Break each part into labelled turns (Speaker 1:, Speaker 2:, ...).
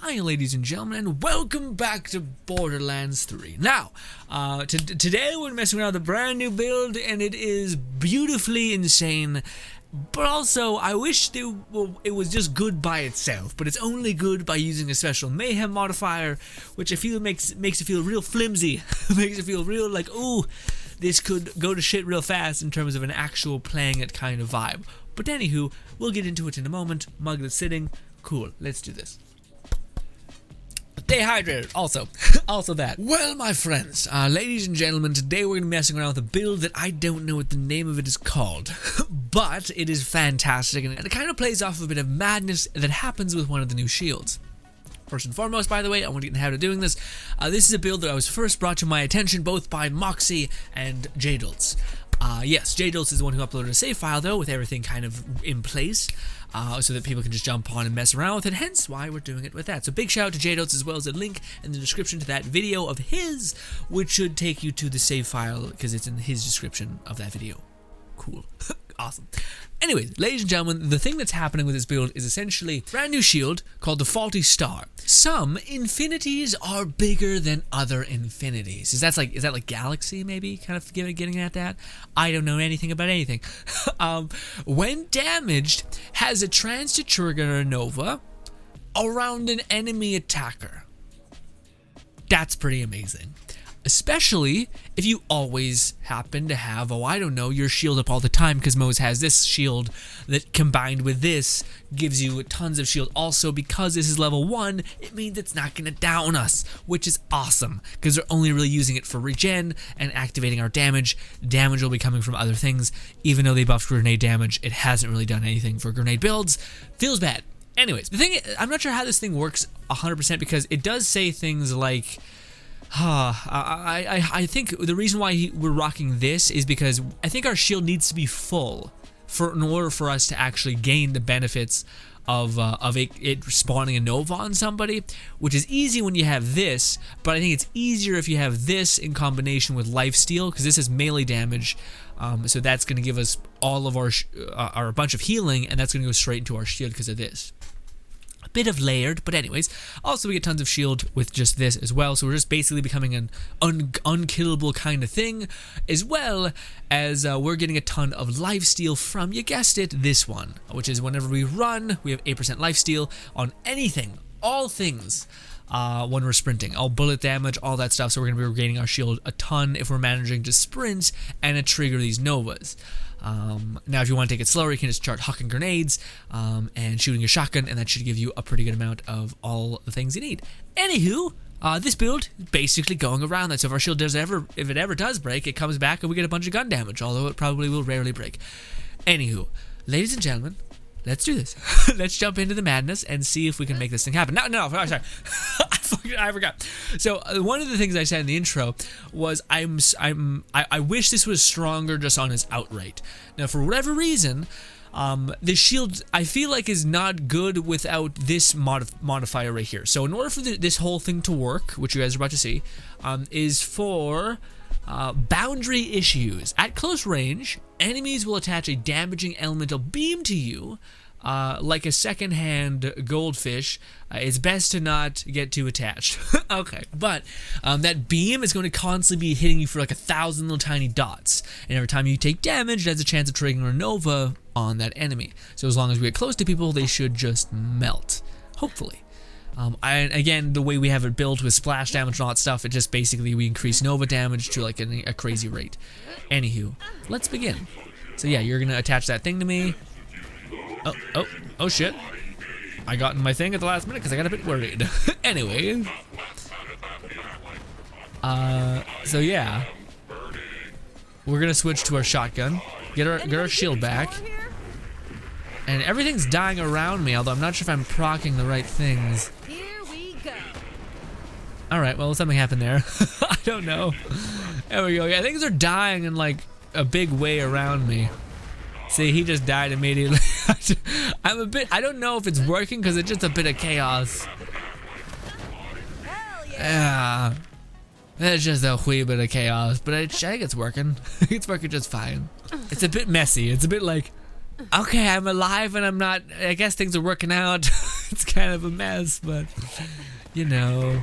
Speaker 1: Hi ladies and gentlemen, and welcome back to Borderlands 3. Now, today we're messing around with a brand new build, and it is beautifully insane, but also I wish it was just good by itself, but it's only good by using a special mayhem modifier, which I feel makes it feel real flimsy, makes it feel real like, ooh, this could go to shit real fast in terms of an actual playing it kind of vibe. But anywho, we'll get into it in a moment. Muglet's sitting. Cool, let's do this. Stay hydrated, also that. Well, my friends, ladies and gentlemen, today we're going to be messing around with a build that I don't know what the name of it is called, but it is fantastic, and it kind of plays off of a bit of madness that happens with one of the new shields. First and foremost, by the way, I want to get in the habit of doing this. This is a build that I was first brought to my attention both by Moxie and Jadels. Yes, Jadels is the one who uploaded a save file, though, with everything kind of in place, so that people can just jump on and mess around with it, hence why we're doing it with that. So big shout out to Jadels, as well as a link in the description to that video of his, which should take you to the save file, because it's in his description of that video. Cool. Awesome. Anyways, ladies and gentlemen, the thing that's happening with this build is essentially a brand new shield called the Faulty Star. Some infinities are bigger than other infinities. Is that like galaxy, maybe? Kind of getting at that? I don't know anything about anything. When damaged, has a chance to trigger a nova around an enemy attacker. That's pretty amazing. Especially if you always happen to have, oh, I don't know, your shield up all the time, because MOZE has this shield that combined with this gives you tons of shield. Also, because this is level 1, it means it's not going to down us, which is awesome, because they're only really using it for regen and activating our damage. Damage will be coming from other things. Even though they buffed grenade damage, it hasn't really done anything for grenade builds. Feels bad. Anyways, the thing, I'm not sure how this thing works 100%, because it does say things like, I think the reason why we're rocking this is because I think our shield needs to be full in order for us to actually gain the benefits of it spawning a nova on somebody, which is easy when you have this, but I think it's easier if you have this in combination with lifesteal, because this is melee damage, so that's going to give us all of our bunch of healing, and that's going to go straight into our shield because of this. Bit of layered, but anyways, also we get tons of shield with just this as well, so we're just basically becoming an unkillable kind of thing, as well as we're getting a ton of lifesteal from, you guessed it, this one, which is whenever we run, we have 8% lifesteal on anything, all things, when we're sprinting, all bullet damage, all that stuff, so we're going to be regaining our shield a ton if we're managing to sprint and to trigger these novas. Now if you want to take it slower, you can just start hucking grenades and shooting a shotgun, and that should give you a pretty good amount of all the things you need. Anywho, this build is basically going around that, so if our shield if it ever does break, it comes back and we get a bunch of gun damage, although it probably will rarely break. Anywho, ladies and gentlemen, let's do this. Let's jump into the madness and see if we can make this thing happen. No, sorry. I forgot. So one of the things I said in the intro was I wish this was stronger just on its outright. Now, for whatever reason, the shield I feel like is not good without this modifier right here. So in order for this whole thing to work, which you guys are about to see, is for boundary issues. At close range, enemies will attach a damaging elemental beam to you, like a second-hand goldfish. It's best to not get too attached. Okay, but that beam is going to constantly be hitting you for like 1,000 little tiny dots, and every time you take damage, it has a chance of triggering a nova on that enemy. So as long as we get close to people, they should just melt, hopefully. And again, the way we have it built with splash damage and all that stuff, it just basically we increase nova damage to like a crazy rate. Anywho, let's begin. So yeah, you're gonna attach that thing to me. Oh shit. I got in my thing at the last minute because I got a bit worried. Anyway. So yeah. We're gonna switch to our shotgun. Get our shield back. And everything's dying around me, although I'm not sure if I'm proccing the right things.
Speaker 2: Here we go.
Speaker 1: Alright, well something happened there. I don't know. There we go. Yeah, things are dying in like a big way around me. See, he just died immediately. I don't know if it's working because it's just a bit of chaos.
Speaker 2: Hell yeah.
Speaker 1: It's just a wee bit of chaos, but I think it's working. It's working just fine. It's a bit messy. It's a bit like, okay, I'm alive and I'm not, I guess things are working out. it's kind of a mess, but you know.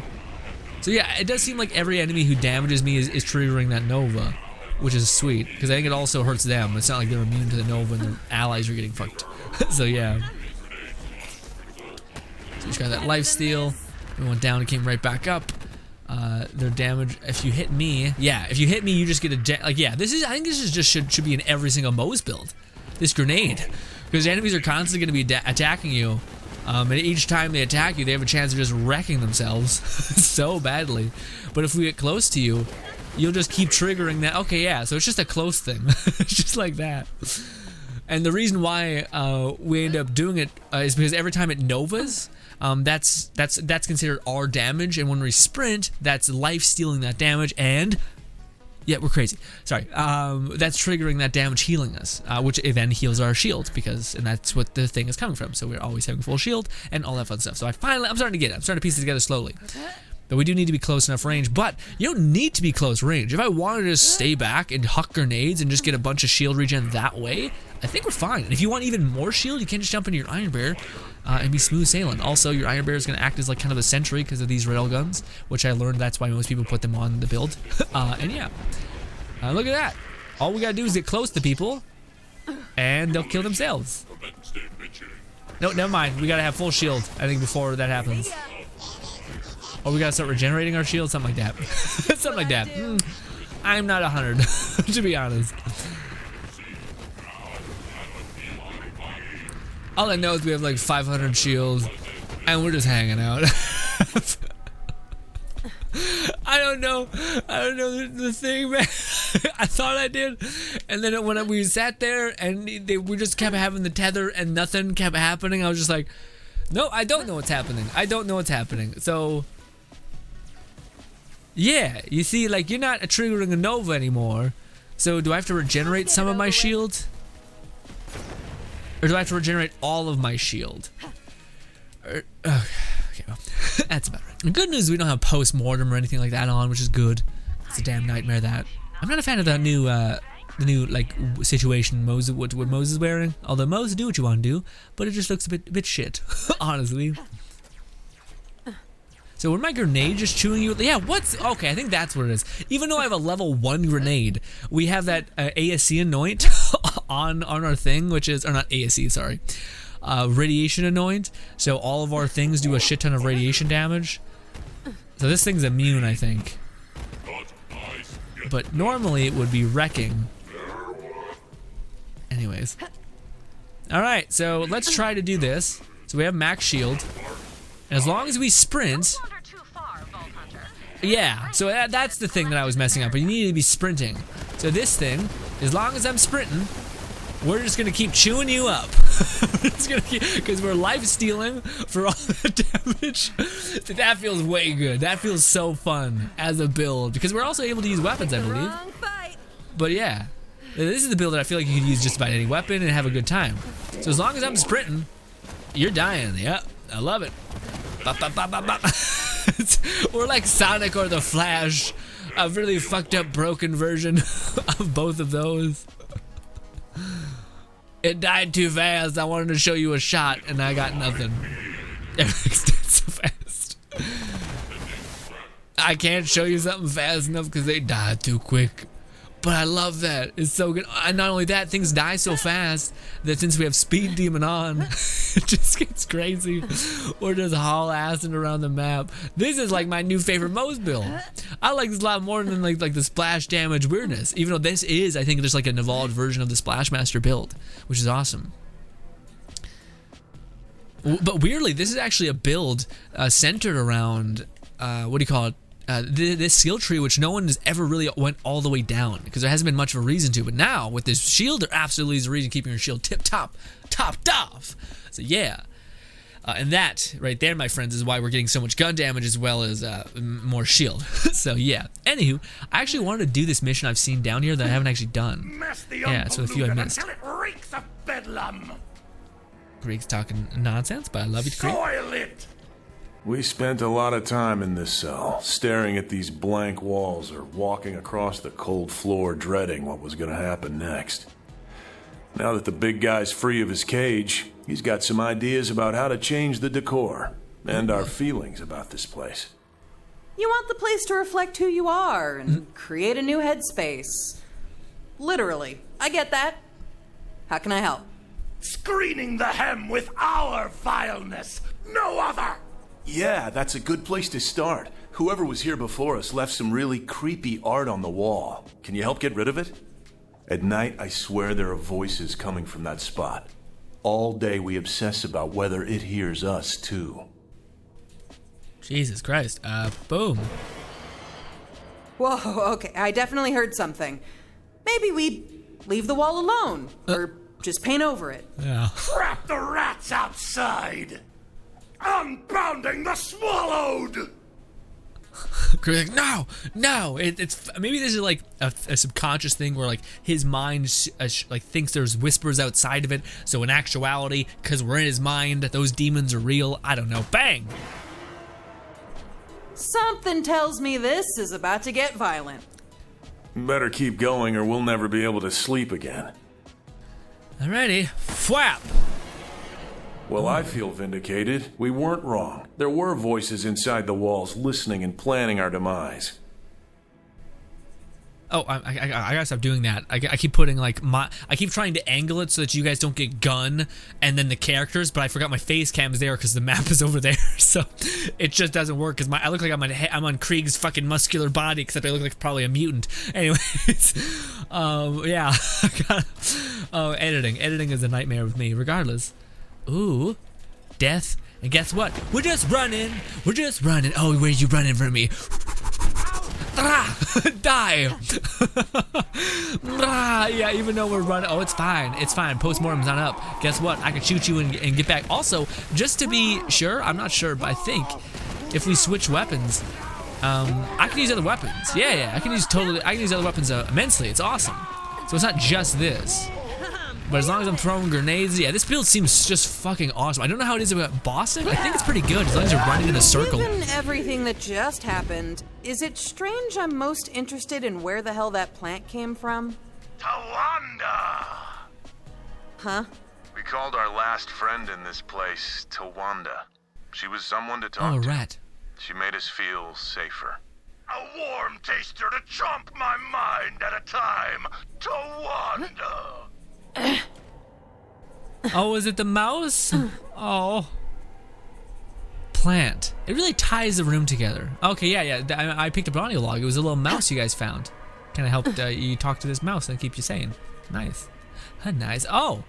Speaker 1: So yeah, it does seem like every enemy who damages me is triggering that Nova, which is sweet, because I think it also hurts them. It's not like they're immune to the Nova and their allies are getting fucked. So yeah. So just got that life steal. We went down and came right back up. Their damage, if you hit me, yeah, if you hit me, you just get a, like, yeah, this is, I think this is just should be in every single MOZE build. This grenade, because enemies are constantly going to be attacking you, and each time they attack you, they have a chance of just wrecking themselves so badly. But if we get close to you, you'll just keep triggering that. Okay, yeah, so it's just a close thing, just like that. And the reason why we end up doing it is because every time it novas, that's considered our damage, and when we sprint, that's life stealing that damage, and yeah, we're crazy. Sorry, that's triggering that damage, healing us, which then heals our shield, and that's what the thing is coming from. So we're always having full shield and all that fun stuff. So I'm starting to get it. I'm starting to piece it together slowly. But we do need to be close enough range, but you don't need to be close range. If I wanted to just stay back and huck grenades and just get a bunch of shield regen that way, I think we're fine. And if you want even more shield, you can just jump into your Iron Bear and be smooth sailing. Also, your Iron Bear is going to act as like kind of a sentry because of these rail guns, which I learned that's why most people put them on the build. And yeah, look at that. All we got to do is get close to people and they'll kill themselves. No, never mind. We got to have full shield, I think, before that happens. Or we gotta start regenerating our shield, something like that. Something like that. I'm not 100, to be honest. All I know is we have like 500 shields, and we're just hanging out. I don't know the thing, man. I thought I did, and then when we sat there and we just kept having the tether and nothing kept happening, I was just like, no, I don't know what's happening. I don't know what's happening. So yeah, you see, like, you're not triggering a Nova anymore. So do I have to regenerate some of my shield? Or do I have to regenerate all of my shield? Okay, well, that's about right. The good news is we don't have post-mortem or anything like that on, which is good. It's a damn nightmare, that. I'm not a fan of the new like situation MOZE, what MOZE is wearing. Although MOZE, do what you want to do, but it just looks a bit shit, honestly. So when my grenade just chewing you, yeah, okay, I think that's what it is. Even though I have a level 1 grenade, we have that ASC anoint on our thing, which is, or not ASC, sorry, radiation anoint. So all of our things do a shit ton of radiation damage. So this thing's immune, I think. But normally it would be wrecking. Anyways. Alright, so let's try to do this. So we have max shield. And as long as we sprint, yeah, so that's the thing that I was messing up, but you need to be sprinting. So this thing, as long as I'm sprinting, we're just gonna keep chewing you up. Because we're life stealing for all the damage. That feels way good. That feels so fun as a build, because we're also able to use weapons, I believe. But yeah, this is the build that I feel like you could use just about any weapon and have a good time. So as long as I'm sprinting, you're dying. Yep, I love it. Bop, bop, bop, bop, bop. We're like Sonic or the Flash, a really fucked up broken version of both of those. It died too fast. I wanted to show you a shot and I got nothing. Everything's dead so fast. I can't show you something fast enough because they died too quick. But I love that. It's so good. And not only that, things die so fast that since we have Speed Demon on, it just gets crazy. We're just haul-assing around the map. This is like my new favorite MOZE build. I like this a lot more than like the splash damage weirdness. Even though this is, I think, just like an evolved version of the Splash Master build, which is awesome. But weirdly, this is actually a build centered around, what do you call it? This skill tree, which no one has ever really went all the way down because there hasn't been much of a reason to. But now with this shield, there absolutely is a reason keeping your shield topped off. So yeah, and that right there, my friends, is why we're getting so much gun damage as well as more shield. So yeah. Anywho, I actually wanted to do this mission I've seen down here that I haven't actually done. Yeah, so a few I missed. Krieg's talking nonsense, but I love you, Krieg.
Speaker 3: We spent a lot of time in this cell, staring at these blank walls or walking across the cold floor dreading what was going to happen next. Now that the big guy's free of his cage, He's got some ideas about how to change the decor and our feelings about this place.
Speaker 2: You want the place to reflect who you are and create a new headspace. Literally. I get that. How can I help?
Speaker 4: Screening the hem with our vileness, no other!
Speaker 3: Yeah, that's a good place to start. Whoever was here before us left some really creepy art on the wall. Can you help get rid of it? At night, I swear there are voices coming from that spot. All day we obsess about whether it hears us, too.
Speaker 1: Jesus Christ. Boom.
Speaker 2: Whoa, okay. I definitely heard something. Maybe we leave the wall alone. Or just paint over it.
Speaker 1: Yeah.
Speaker 4: Trap the rats outside! Unbounding the swallowed!
Speaker 1: Like, no. It's maybe this is like a subconscious thing where like his mind like thinks there's whispers outside of it. So in actuality, because we're in his mind, those demons are real. I don't know. Bang.
Speaker 2: Something tells me this is about to get violent.
Speaker 3: Better keep going or we'll never be able to sleep again.
Speaker 1: Alrighty. Fwap.
Speaker 3: Well, I feel vindicated. We weren't wrong. There were voices inside the walls listening and planning our demise.
Speaker 1: Oh, I gotta stop doing that. I keep putting like I keep trying to angle it so that you guys don't get gun and then the characters, but I forgot my face cam is there because the map is over there, so it just doesn't work. Because I look like I'm on Krieg's fucking muscular body, except I look like probably a mutant. Anyways, yeah, editing is a nightmare with me. Regardless, ooh, death, and guess what? We're just running. Oh, where you running from me? Die! Yeah, even though we're running. Oh, it's fine. Postmortem's not up. Guess what? I can shoot you and get back. Also, just to be sure, I'm not sure, but I think if we switch weapons, I can use other weapons. Yeah, I can use other weapons immensely. It's awesome. So it's not just this. But as long as I'm throwing grenades, yeah, this build seems just fucking awesome. I don't know how it is about bossing. I think it's pretty good as long as you're running in a circle.
Speaker 2: Given everything that just happened, is it strange I'm most interested in where the hell that plant came from?
Speaker 4: Tawanda!
Speaker 2: Huh?
Speaker 3: We called our last friend in this place Tawanda. She was someone to talk
Speaker 1: Oh,
Speaker 3: to.
Speaker 1: rat.
Speaker 3: She made us feel safer.
Speaker 4: A warm taster to chomp my mind at a time. Tawanda!
Speaker 1: Oh, is it the mouse? Oh. Plant. It really ties the room together. Okay, yeah. I picked up an audio log. It was a little mouse you guys found. Kind of helped you talk to this mouse and keep you sane. Nice. Nice. Oh,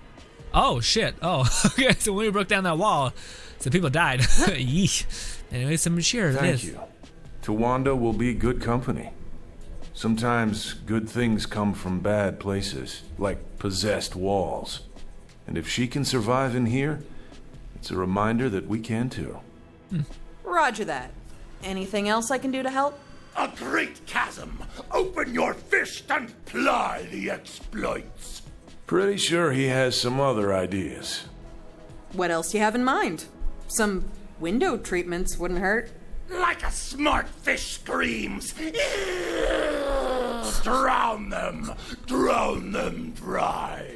Speaker 1: shit. Oh, okay. So when we broke down that wall, some people died. Yeesh. Anyway, some cheer.
Speaker 3: Thank you. Tawanda will be good company. Sometimes good things come from bad places, like possessed walls. And if she can survive in here, it's a reminder that we can too.
Speaker 2: Roger that. Anything else I can do to help?
Speaker 4: A great chasm. Open your fist and ply the exploits.
Speaker 3: Pretty sure he has some other ideas.
Speaker 2: What else do you have in mind? Some window treatments wouldn't hurt.
Speaker 4: Like a smart fish screams. Drown them dry.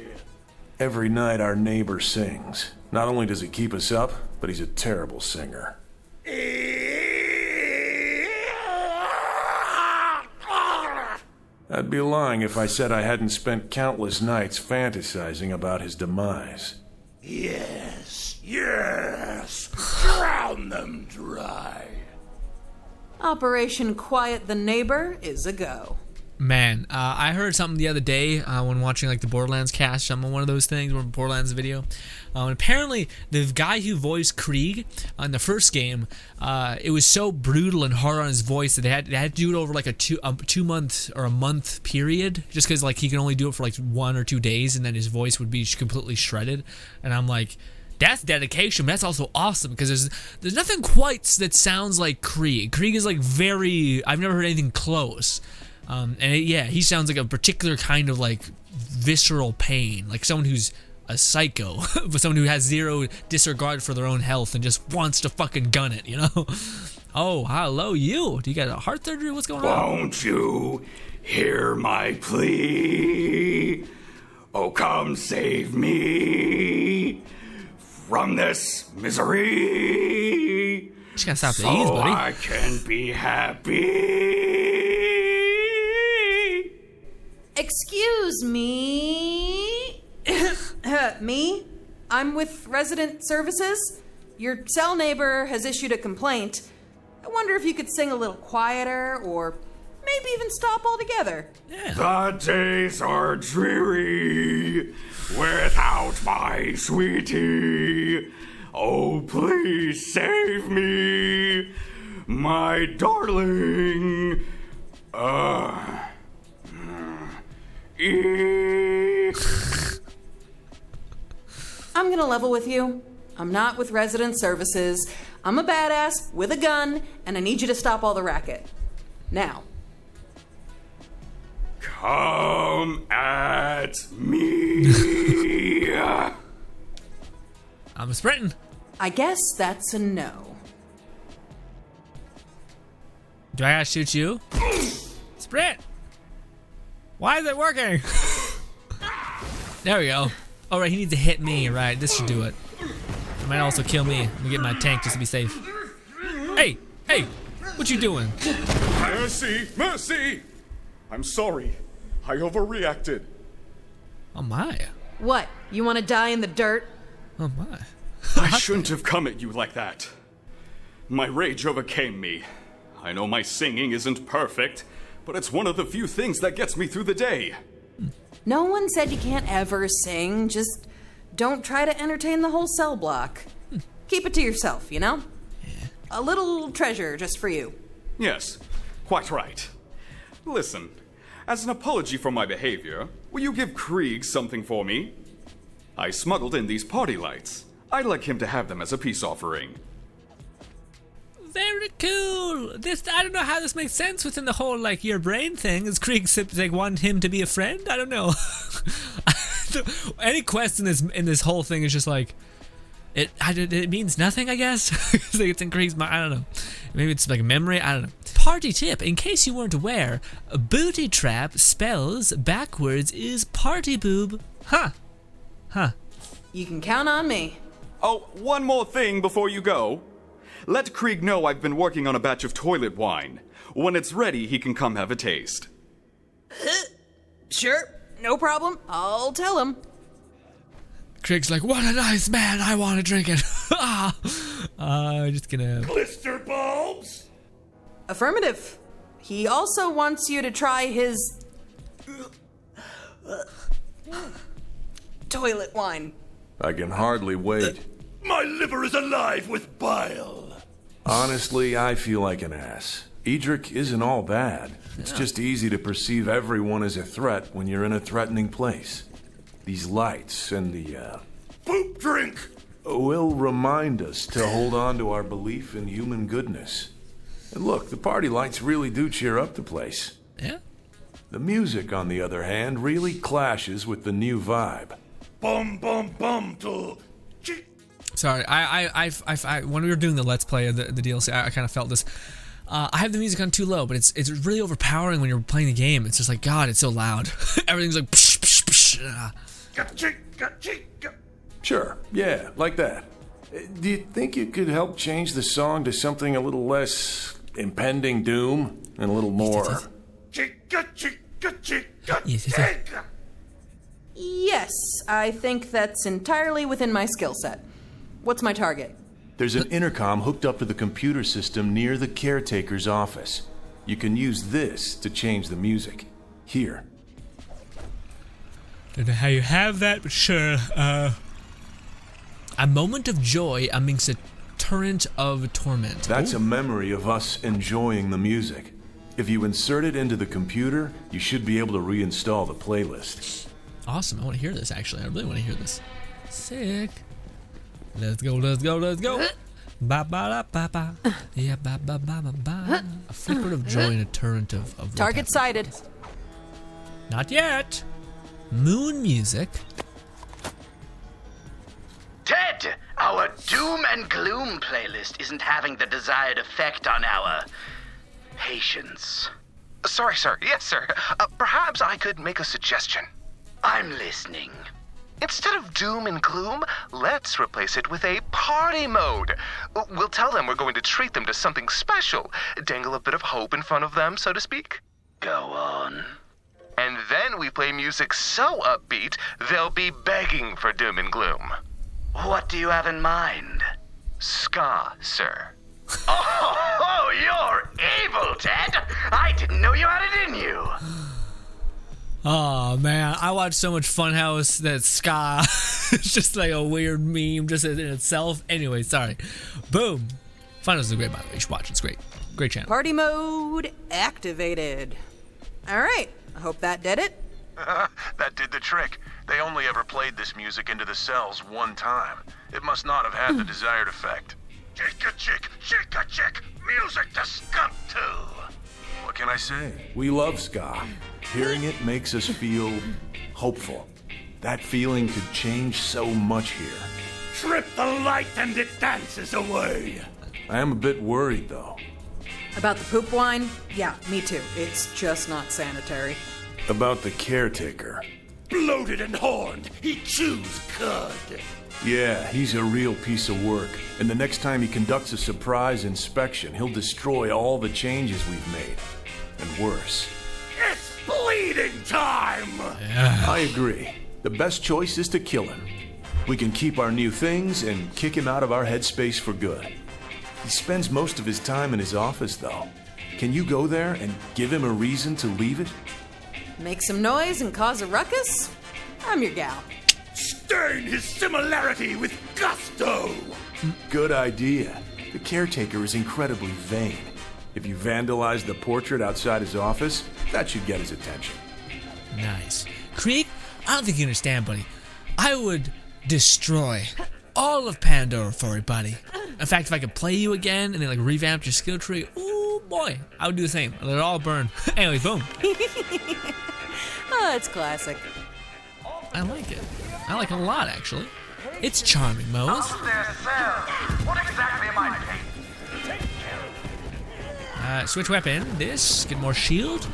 Speaker 3: Every night our neighbor sings. Not only does he keep us up, but he's a terrible singer. I'd be lying if I said I hadn't spent countless nights fantasizing about his demise.
Speaker 4: Yes, drown them dry.
Speaker 2: Operation Quiet the Neighbor is a go.
Speaker 1: Man, I heard something the other day when watching like the Borderlands cast, on one of those things, or Borderlands video. And apparently, the guy who voiced Krieg on the first game, it was so brutal and hard on his voice that they had to do it over like a 2 month or a month period, just because like he can only do it for like 1 or 2 days, and then his voice would be completely shredded. And I'm like, that's dedication, but that's also awesome because there's nothing quite that sounds like Krieg. Krieg is like I've never heard anything close. He sounds like a particular kind of like visceral pain, like someone who's a psycho, but someone who has zero disregard for their own health and just wants to fucking gun it, you know? Oh, hello, you. Do you got a heart surgery? What's going on?
Speaker 5: Won't you hear my plea? Oh, come save me from this misery.
Speaker 1: Just gotta stop the
Speaker 5: so
Speaker 1: E's, buddy.
Speaker 5: I can be happy.
Speaker 2: Excuse me. Me? I'm with Resident Services. Your cell neighbor has issued a complaint. I wonder if you could sing a little quieter or maybe even stop altogether.
Speaker 1: Yeah.
Speaker 5: The days are dreary without my sweetie. Oh, please save me, my darling.
Speaker 2: I'm gonna level with you. I'm not with Resident Services. I'm a badass with a gun, and I need you to stop all the racket. Now.
Speaker 5: Come at me.
Speaker 1: I'm sprinting.
Speaker 2: I guess that's a no.
Speaker 1: Do I gotta shoot you? Sprint! Why is it working? There we go. All right, he needs to hit me. Right, this should do it. It might also kill me. Let me get my tank just to be safe. Hey, what you doing?
Speaker 6: Mercy! I'm sorry. I overreacted.
Speaker 1: Oh my.
Speaker 2: What? You want to die in the dirt?
Speaker 1: Oh my.
Speaker 5: I shouldn't have come at you like that. My rage overcame me. I know my singing isn't perfect, but it's one of the few things that gets me through the day.
Speaker 2: No one said you can't ever sing. Just don't try to entertain the whole cell block. Keep it to yourself, you know?
Speaker 1: Yeah.
Speaker 2: A little treasure just for you.
Speaker 5: Yes, quite right. Listen, as an apology for my behavior, will you give Krieg something for me? I smuggled in these party lights. I'd like him to have them as a peace offering.
Speaker 1: Very cool. I don't know how this makes sense within the whole like your brain thing. Is Krieg like want him to be a friend? I don't know. Any quest in this whole thing is just like it means nothing, I guess. Like it's in Krieg's mind. I don't know. Maybe it's like a memory. I don't know. Party tip: in case you weren't aware, booty trap spells backwards is party boob. Huh.
Speaker 2: You can count on me.
Speaker 5: Oh, one more thing before you go. Let Krieg know I've been working on a batch of toilet wine. When it's ready, he can come have a taste.
Speaker 2: Sure, no problem. I'll tell him.
Speaker 1: Krieg's like, what a nice man. I want to drink it. Just gonna.
Speaker 4: Blister bulbs?
Speaker 2: Affirmative. He also wants you to try his toilet wine.
Speaker 3: I can hardly wait.
Speaker 4: My liver is alive with bile.
Speaker 3: Honestly, I feel like an ass. Edric isn't all bad. It's just easy to perceive everyone as a threat when you're in a threatening place. These lights and the,
Speaker 4: Poop drink!
Speaker 3: will remind us to hold on to our belief in human goodness. And look, the party lights really do cheer up the place.
Speaker 1: Yeah.
Speaker 3: The music, on the other hand, really clashes with the new vibe.
Speaker 4: Bum bum bum to...
Speaker 1: Sorry, I when we were doing the Let's Play of the DLC, I kind of felt this. I have the music on too low, but it's really overpowering when you're playing the game. It's just like, God, it's so loud. Everything's like, psh, psh, psh.
Speaker 3: Sure, yeah, like that. Do you think you could help change the song to something a little less impending doom and a little more...
Speaker 2: Yes, I think that's entirely within my skill set. What's my target?
Speaker 3: There's an intercom hooked up to the computer system near the caretaker's office. You can use this to change the music. Here.
Speaker 1: Don't know how you have that, but sure. A moment of joy amidst a torrent of torment.
Speaker 3: That's
Speaker 1: Ooh.
Speaker 3: a memory of us enjoying the music. If you insert it into the computer, you should be able to reinstall the playlist.
Speaker 1: Awesome. I want to hear this, actually. I really want to hear this. Sick. Let's go, let's go, let's go. Ba ba ba ba. Yeah, ba ba ba ba ba. A flicker of joy and a torrent of
Speaker 2: Target sighted.
Speaker 1: Not yet. Moon music.
Speaker 7: Ted, our doom and gloom playlist isn't having the desired effect on our patience.
Speaker 8: Sorry, sir. Yes, sir. Perhaps I could make a suggestion.
Speaker 7: I'm listening.
Speaker 4: Instead of doom and gloom, let's replace it with a party mode. We'll tell them we're going to treat them to something special, dangle a bit of hope in front of them, so to speak.
Speaker 7: Go on.
Speaker 4: And then we play music so upbeat, they'll be begging for doom and gloom.
Speaker 7: What do you have in mind?
Speaker 4: Ska, sir.
Speaker 7: Oh, you're evil, Ted! I didn't know you had it in you!
Speaker 1: Oh man, I watched so much Funhouse that ska it's just like a weird meme just in itself. Anyway, sorry. Boom. Funhouse is great, by the way. You should watch it. It's great. Great channel.
Speaker 2: Party mode activated. All right, I hope that did it.
Speaker 3: That did the trick. They only ever played this music into the cells one time. It must not have had the desired effect.
Speaker 4: Shake a chick, music to skunk to.
Speaker 3: What can I say? We love ska. Hearing it makes us feel hopeful. That feeling could change so much here.
Speaker 4: Trip the light and it dances away.
Speaker 3: I am a bit worried, though.
Speaker 2: About the poop wine? Yeah, me too. It's just not sanitary.
Speaker 3: About the caretaker.
Speaker 4: Bloated and horned, he chews cud.
Speaker 3: Yeah, he's a real piece of work. And the next time he conducts a surprise inspection, he'll destroy all the changes we've made. And worse.
Speaker 4: It's bleeding time!
Speaker 3: I agree. The best choice is to kill him. We can keep our new things and kick him out of our headspace for good. He spends most of his time in his office, though. Can you go there and give him a reason to leave it?
Speaker 2: Make some noise and cause a ruckus? I'm your gal.
Speaker 4: Stain his similarity with gusto!
Speaker 3: Good idea. The caretaker is incredibly vain. If you vandalize the portrait outside his office, that should get his attention.
Speaker 1: Nice. Krieg, I don't think you understand, buddy. I would destroy all of Pandora for it, buddy. In fact, if I could play you again and then like revamp your skill tree, oh boy, I would do the same. Let it all burn. Anyway, boom.
Speaker 2: Oh, it's classic.
Speaker 1: I like it. I like it a lot, actually. It's charming, Moze.
Speaker 4: What exactly am I paying?
Speaker 1: Switch weapon. This. Get more shield.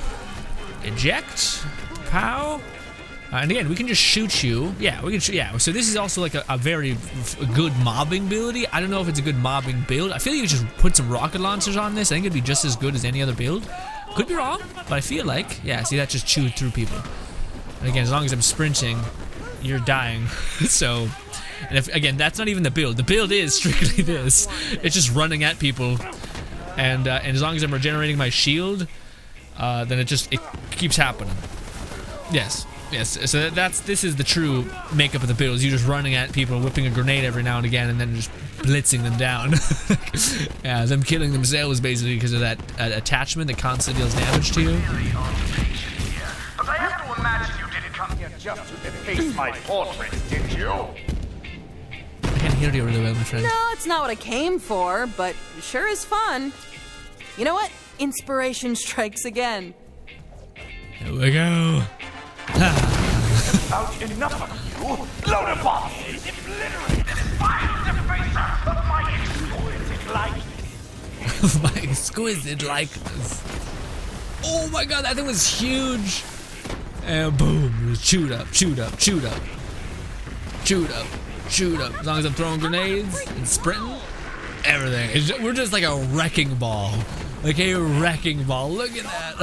Speaker 1: Eject. Pow. And again, we can just shoot you. Yeah, we can. Yeah. So this is also like a very good mobbing ability. I don't know if it's a good mobbing build. I feel like you just put some rocket launchers on this. I think it'd be just as good as any other build. Could be wrong, but I feel like, yeah. See, that just chewed through people. And again, as long as I'm sprinting, you're dying. So, and if again, that's not even the build. The build is strictly this. It's just running at people. And as long as I'm regenerating my shield, then it keeps happening. Yes. So this is the true makeup of the build. You're just running at people, whipping a grenade every now and again, and then just blitzing them down. Yeah, them killing themselves basically because of that attachment that constantly deals damage to you.
Speaker 4: But I have to imagine you didn't come here just to deface my portrait, did you?
Speaker 1: I can't hear you really well, my friend.
Speaker 2: No, it's not what I came for, but it sure is fun. You know what? Inspiration strikes again.
Speaker 1: Here we go.
Speaker 4: About enough of you! Load of bombs! Obliterate and fire the facer of my exquisite likeness!
Speaker 1: My exquisite likeness. Oh my god, that thing was huge. And boom, it was chewed up. As long as I'm throwing grenades and sprinting, everything. We're just like a wrecking ball. Like a wrecking ball. Look at that.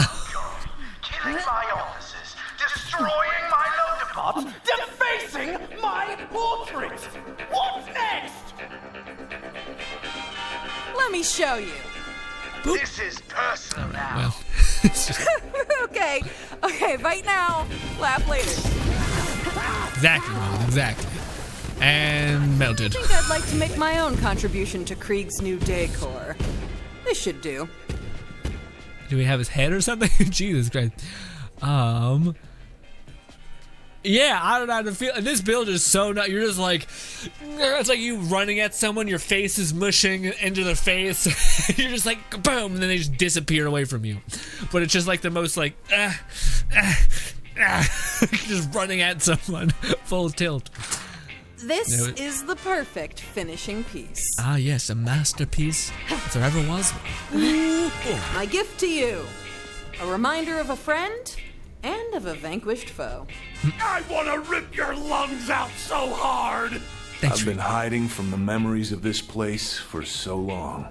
Speaker 4: Killing my offices, destroying my loader bots, defacing my portrait! What's next?
Speaker 2: Let me show you.
Speaker 1: Boop.
Speaker 4: This is personal now.
Speaker 1: Well, it's just
Speaker 2: Okay, fight now. Laugh later.
Speaker 1: exactly, man, exactly. And melted.
Speaker 2: I think I'd like to make my own contribution to Krieg's new decor. This should do.
Speaker 1: Do we have his head or something? Jesus Christ. Yeah, I don't know how to feel. This build is so not. You're just like, it's like you running at someone. Your face is mushing into their face. You're just like, boom, and then they just disappear away from you. But it's just like the most like, just running at someone, full tilt.
Speaker 2: This is the perfect finishing piece.
Speaker 1: Ah, yes, a masterpiece, if there ever was one.
Speaker 2: My gift to you. A reminder of a friend and of a vanquished foe.
Speaker 6: I want to rip your lungs out so hard!
Speaker 1: Thanks,
Speaker 3: I've been hiding from the memories of this place for so long.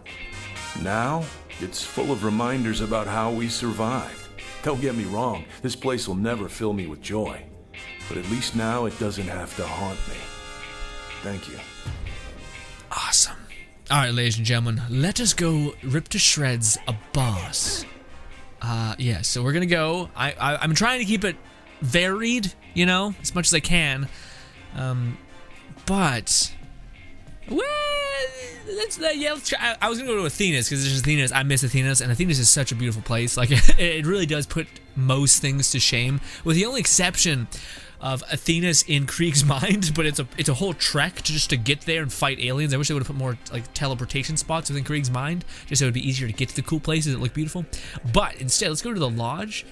Speaker 3: Now, it's full of reminders about how we survived. Don't get me wrong, this place will never fill me with joy. But at least now it doesn't have to haunt me. Thank you.
Speaker 1: Awesome. All right, ladies and gentlemen, let us go rip to shreds a boss. Yeah, so we're gonna go. I'm trying to keep it varied, you know, as much as I can. But well, let's try. I was gonna go to Athena's because there's Athena's. I miss Athena's, and Athena's is such a beautiful place. Like it really does put most things to shame, with the only exception of Athena's in Krieg's mind. But it's a whole trek to get there and fight aliens. I wish they would have put more like teleportation spots within Krieg's mind, just so it would be easier to get to the cool places that look beautiful. But instead, let's go to the lodge.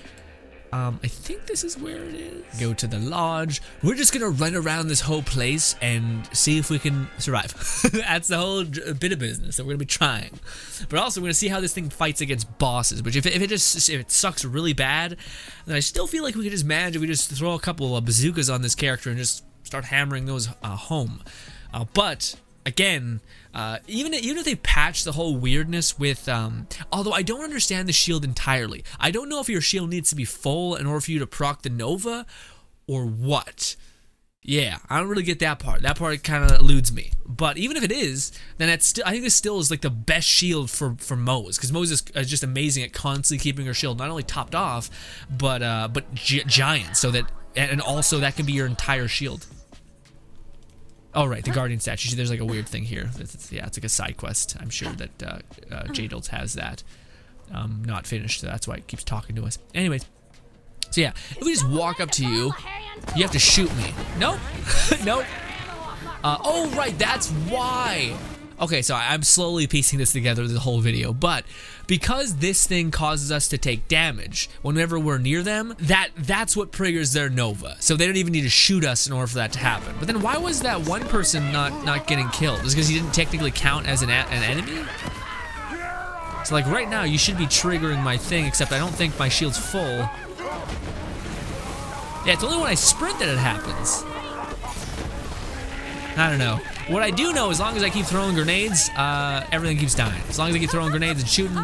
Speaker 1: I think this is where it is. Go to the lodge. We're just gonna run around this whole place and see if we can survive. That's the whole bit of business that we're gonna be trying. But also, we're gonna see how this thing fights against bosses. Which if it sucks really bad, then I still feel like we could just manage if we just throw a couple of bazookas on this character and just start hammering those home. But again, even if they patch the whole weirdness with, although I don't understand the shield entirely. I don't know if your shield needs to be full in order for you to proc the Nova, or what. Yeah, I don't really get that part. That part kind of eludes me. But even if it is, then I think this still is like the best shield for MOZE, because MOZE is just amazing at constantly keeping her shield not only topped off, but giant, so that, and also that can be your entire shield. Oh, right, the Guardian statue. See, there's like a weird thing here. It's like a side quest. I'm sure that J-Dilts has that. Not finished, so that's why it keeps talking to us. Anyways, so yeah, if we just walk up to you, you have to shoot me. Nope. Nope. Oh, right, that's why. Okay, so I'm slowly piecing this together, the whole video, but because this thing causes us to take damage whenever we're near them, that's what triggers their Nova. So they don't even need to shoot us in order for that to happen. But then why was that one person not getting killed? Is it because he didn't technically count as an enemy? So like right now, you should be triggering my thing, except I don't think my shield's full. Yeah, it's only when I sprint that it happens. I don't know. What I do know, as long as I keep throwing grenades, everything keeps dying. As long as I keep throwing grenades and shooting,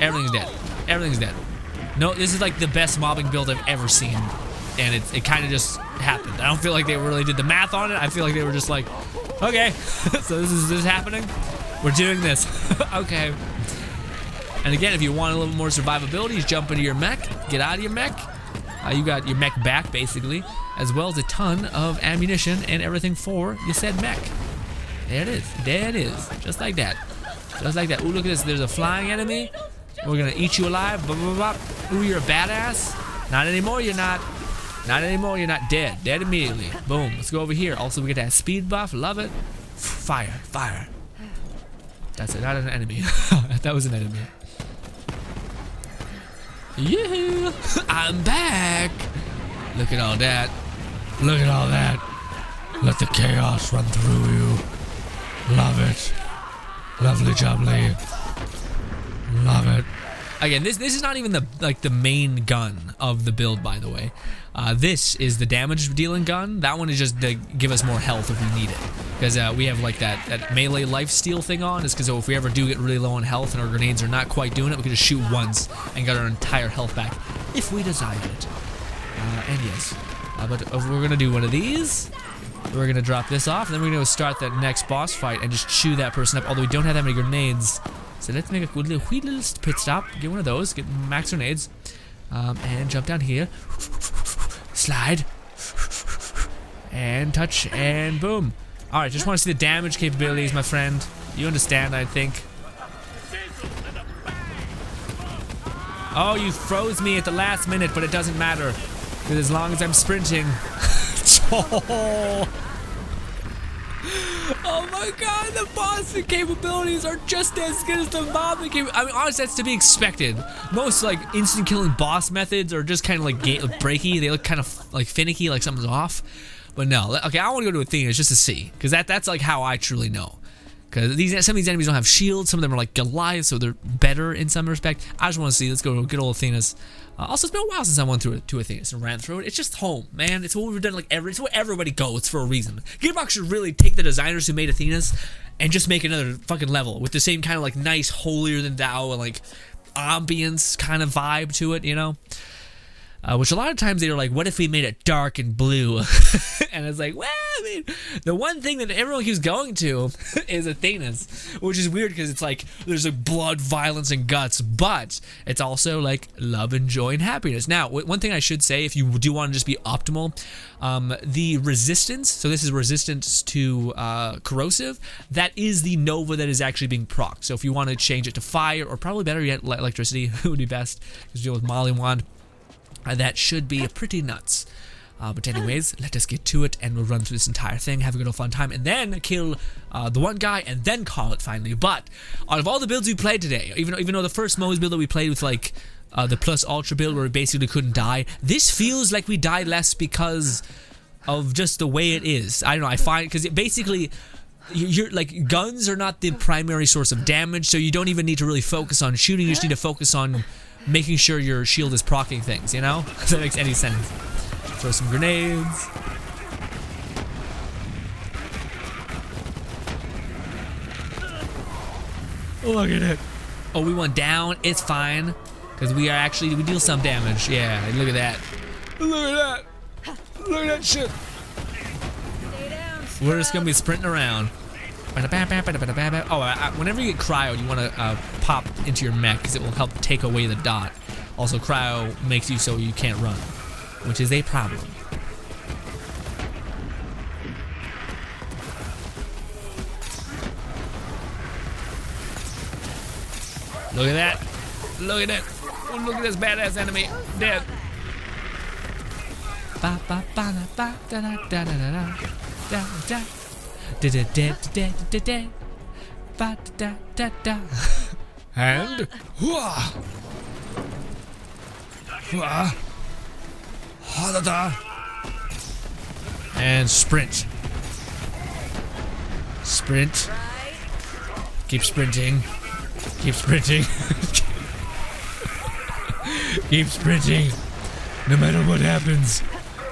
Speaker 1: everything's dead. Everything's dead. No, this is like the best mobbing build I've ever seen. And it kind of just happened. I don't feel like they really did the math on it. I feel like they were just like, okay, so this is happening. We're doing this. Okay. And again, if you want a little more survivability, just jump into your mech, get out of your mech. You got your mech back, basically, as well as a ton of ammunition and everything for your said mech. There it is. There it is. Just like that. Just like that. Ooh, look at this. There's a flying enemy. We're going to eat you alive. Blah, blah, blah. Ooh, you're a badass. Not anymore, you're not. Not anymore, you're not. Dead. Dead immediately. Boom. Let's go over here. Also, we get that speed buff. Love it. Fire. Fire. That's it. Not an enemy. That was an enemy. Yoo-hoo! I'm back! Look at all that. Look at all that. Let the chaos run through you. Love it. Lovely jubbly. Love it. Again, this is not even the main gun of the build, by the way. This is the damage dealing gun. That one is just to give us more health if we need it. Because we have like that melee lifesteal thing on. It's because if we ever do get really low on health and our grenades are not quite doing it, we can just shoot once and get our entire health back if we desire it. And yes, but if we're gonna do one of these, we're gonna drop this off, and then we're gonna start that next boss fight and just chew that person up. Although we don't have that many grenades, so let's make a quick little pit stop. Get one of those, get max grenades, and jump down here. Slide. And touch, and boom. Alright, just want to see the damage capabilities, my friend. You understand, I think. Oh, you froze me at the last minute, but it doesn't matter. Because as long as I'm sprinting. Oh my god, the boss capabilities are just as good as the mobbing capabilities. I mean, honestly, that's to be expected. Most, like, instant killing boss methods are just kind of, like, breaky. They look kind of, like, finicky, like something's off. But no, okay, I want to go to Athena just to see. Because that's, like, how I truly know. Because some of these enemies don't have shields. Some of them are like Goliath, so they're better in some respect. I just want to see. Let's go get old Athena's. Also, it's been a while since I went through to Athena's and ran through it. It's just home, man. It's what we've done. It's where everybody goes for a reason. Gearbox should really take the designers who made Athena's and just make another fucking level with the same kind of like nice, holier than thou and like ambience kind of vibe to it, you know. Which a lot of times they were like, what if we made it dark and blue? And it's like, well, I mean, the one thing that everyone keeps going to is Athena's, which is weird because it's like there's like blood, violence, and guts, but it's also like love and joy and happiness. Now, one thing I should say, if you do want to just be optimal, the resistance, so this is resistance to corrosive, that is the Nova that is actually being procced. So if you want to change it to fire, or probably better yet, electricity, would be best, because you deal with Molly Wand. That should be pretty nuts. But anyways, let us get to it, and we'll run through this entire thing, have a good old fun time, and then kill the one guy, and then call it finally. But out of all the builds we played today, even though the first MOZE build that we played with like the plus ultra build where we basically couldn't die, this feels like we died less because of just the way it is. I don't know. I find because it basically. You're like, guns are not the primary source of damage, so you don't even need to really focus on shooting. You just need to focus on making sure your shield is proccing things, you know? If that makes any sense. Throw some grenades. Look at it. Oh, we went down. It's fine. Because we deal some damage. Yeah, look at that. Look at that. Look at that shit. We're just going to be sprinting around. Oh, whenever you get cryo, you want to pop into your mech because it will help take away the dot. Also, cryo makes you so you can't run, which is a problem. Look at that. Look at that. Oh, look at this badass enemy. Dead. Ba ba ba ba da da da da da da da. And and sprint. Sprint. Keep sprinting. Keep sprinting. Keep sprinting. No matter what happens.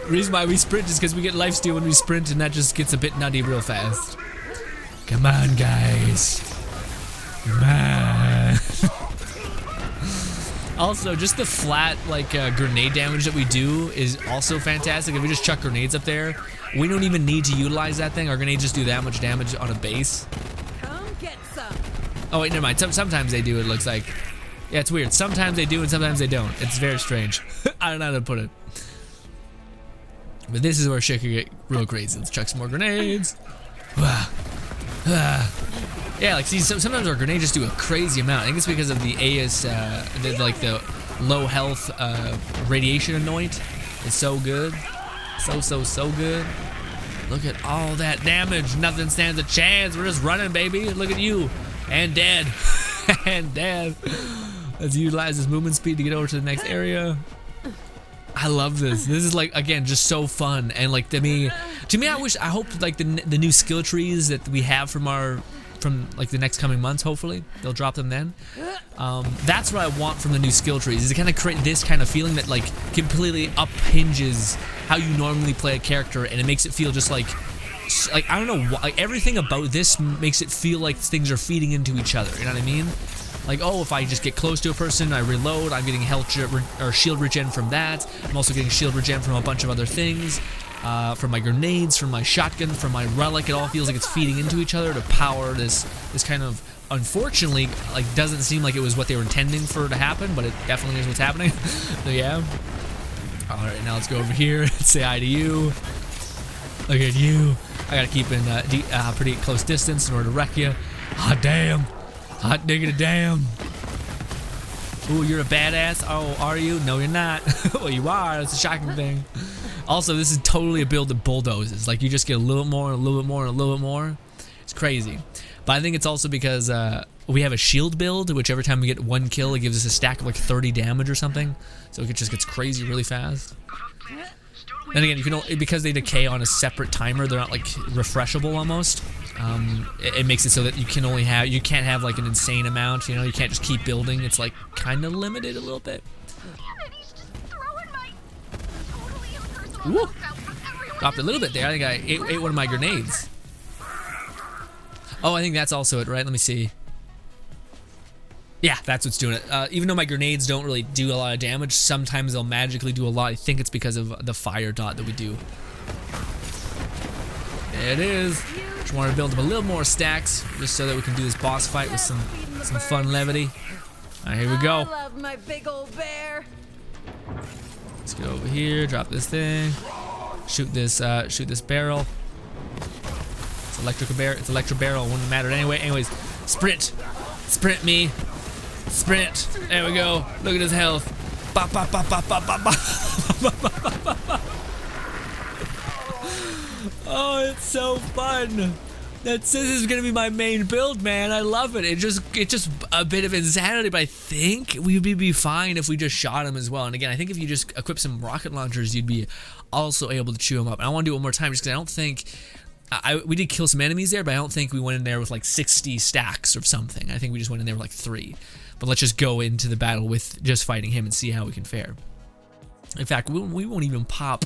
Speaker 1: The reason why we sprint is because we get lifesteal when we sprint, and that just gets a bit nutty real fast. Come on, guys. Come on. Also, just the flat, like, grenade damage that we do is also fantastic. If we just chuck grenades up there, we don't even need to utilize that thing. Our grenades just do that much damage on a base.
Speaker 2: Come get some.
Speaker 1: Oh, wait, never mind. Sometimes they do, it looks like. Yeah, it's weird. Sometimes they do and sometimes they don't. It's very strange. I don't know how to put it. But this is where shit can get real crazy. Let's chuck some more grenades. Yeah, like see, sometimes our grenades just do a crazy amount. I think it's because of the AS, the low health radiation anoint. It's so good, so good. Look at all that damage. Nothing stands a chance. We're just running, baby. Look at you, and dead, and dead. Let's utilize this movement speed to get over to the next area. I love this. This is like, again, just so fun, and like to me, I hope like the new skill trees that we have from like the next coming months. Hopefully, they'll drop them then. That's what I want from the new skill trees. Is to kind of create this kind of feeling that like completely uphinges how you normally play a character, and it makes it feel just like I don't know, like everything about this makes it feel like things are feeding into each other. You know what I mean? Like, oh, if I just get close to a person, I reload, I'm getting health or shield regen from that. I'm also getting shield regen from a bunch of other things. From my grenades, from my shotgun, from my relic. It all feels like it's feeding into each other to power this kind of, unfortunately, like doesn't seem like it was what they were intending for it to happen, but it definitely is what's happening. So yeah. Alright, now let's go over here and say hi to you. Look at you. I gotta keep in pretty close distance in order to wreck you. Hot damn. Hot diggity damn. Ooh, you're a badass. Oh, are you? No, you're not. Well, you are. That's a shocking thing. Also, this is totally a build that bulldozes. Like, you just get a little bit more, and a little bit more, and a little bit more. It's crazy. But I think it's also because we have a shield build, which every time we get one kill, it gives us a stack of like 30 damage or something. So it just gets crazy really fast. Then again, you can because they decay on a separate timer, they're not like refreshable almost. It makes it so that you can't have like an insane amount. You know, you can't just keep building. It's like kind of limited a little bit. Woo! Dropped a little bit there. I think I ate one of my grenades. Oh, I think that's also it, right? Let me see. Yeah, that's what's doing it. Even though my grenades don't really do a lot of damage, sometimes they'll magically do a lot. I think it's because of the fire dot that we do. There it is. Just want to build up a little more stacks, just so that we can do this boss fight with some fun levity. All right, here we go.
Speaker 2: I love my big old bear.
Speaker 1: Let's get over here. Drop this thing. Shoot this barrel. It's electric barrel. It's electric barrel. It wouldn't matter anyway. Anyways, sprint, sprint me, sprint. There we go. Look at his health. Bop, bop, bop, bop, bop, bop, bop. Oh, it's so fun. This is gonna be my main build, man. I love it. It's just a bit of insanity, but I think we'd be fine if we just shot him as well. And again, I think if you just equip some rocket launchers, you'd be also able to chew him up. And I want to do it one more time, just because I don't think we did kill some enemies there, but I don't think we went in there with like 60 stacks or something. I think we just went in there with like 3. But let's just go into the battle with just fighting him and see how we can fare. In fact, we won't even pop.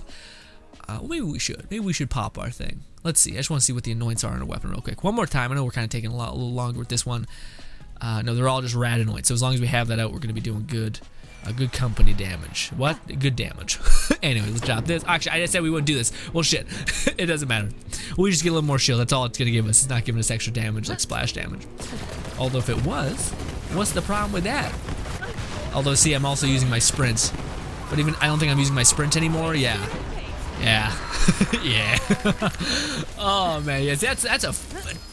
Speaker 1: Maybe we should. Maybe we should pop our thing. Let's see. I just want to see what the anoints are on a weapon real quick. One more time. I know we're kind of taking a little longer with this one. No, they're all just rad anoints. So as long as we have that out, we're going to be doing good. Good company damage. What? Good damage. Anyway, let's drop this. Actually, I just said we wouldn't do this. Well, shit. It doesn't matter. We just get a little more shield. That's all it's going to give us. It's not giving us extra damage, like splash damage. Although if it was, what's the problem with that? Although, see, I'm also using my sprints. But even, I don't think I'm using my sprint anymore. Yeah. Yeah. Yeah. Oh, man. Yes, that's a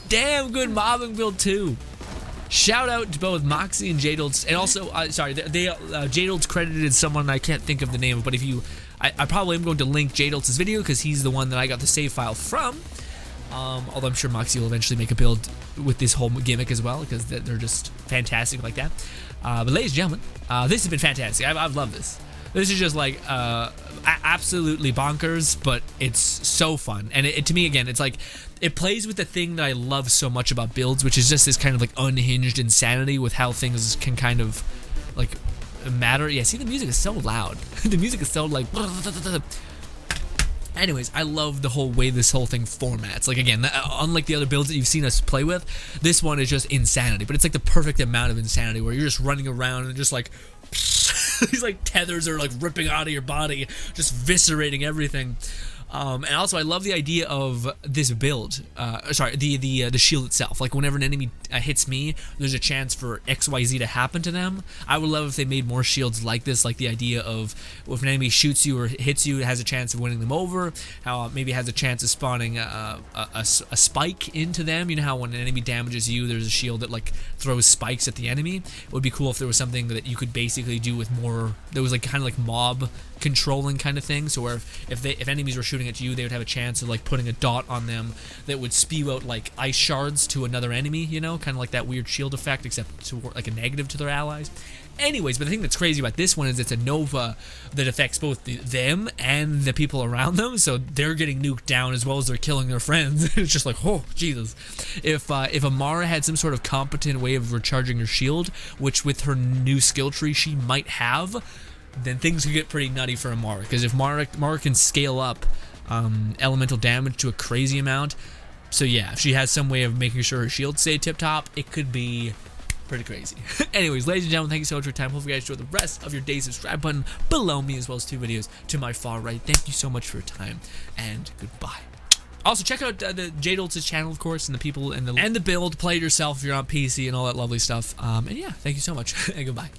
Speaker 1: damn good mobbing build, too. Shout out to both Moxie and Jadoltz, and also, sorry, Jadoltz credited someone I can't think of the name of, but if you, I probably am going to link Jadoltz's video because he's the one that I got the save file from. Although I'm sure Moxie will eventually make a build with this whole gimmick as well because they're just fantastic like that. But ladies and gentlemen, this has been fantastic. I've loved this. This is just like absolutely bonkers, but it's so fun. And to me, again, it's like it plays with the thing that I love so much about builds, which is just this kind of like unhinged insanity with how things can kind of like matter. Yeah, see, the music is so loud. The music is so like. Anyways, I love the whole way this whole thing formats. Like, again, unlike the other builds that you've seen us play with, this one is just insanity. But it's like the perfect amount of insanity where you're just running around and just like these like tethers are like ripping out of your body, just viscerating everything. And also, I love the idea of this build. Sorry, the shield itself. Like, whenever an enemy hits me, there's a chance for XYZ to happen to them. I would love if they made more shields like this. Like the idea of if an enemy shoots you or hits you, it has a chance of winning them over. How maybe it has a chance of spawning a spike into them. You know how when an enemy damages you, there's a shield that like throws spikes at the enemy. It would be cool if there was something that you could basically do with more. There was like kind of like mob controlling kind of thing. So where if enemies were shooting at you, they would have a chance of like putting a dot on them that would spew out like ice shards to another enemy, you know, kind of like that weird shield effect, except to like a negative to their allies. Anyways, but the thing that's crazy about this one is it's a Nova that affects both them and the people around them, so they're getting nuked down as well as they're killing their friends. It's just like, oh Jesus. If Amara had some sort of competent way of recharging her shield, which with her new skill tree she might have, then things could get pretty nutty for Amara. Because if Mara can scale up elemental damage to a crazy amount, so yeah, if she has some way of making sure her shield stay tip top, it could be pretty crazy. Anyways, ladies and gentlemen, thank you so much for your time. Hope you guys enjoy the rest of your day. Subscribe button below me, as well as 2 videos to my far right. Thank you so much for your time, and goodbye. Also, check out the Jadoltz's channel, of course, and the people and the build. Play it yourself if you're on PC and all that lovely stuff. And yeah, thank you so much, and goodbye.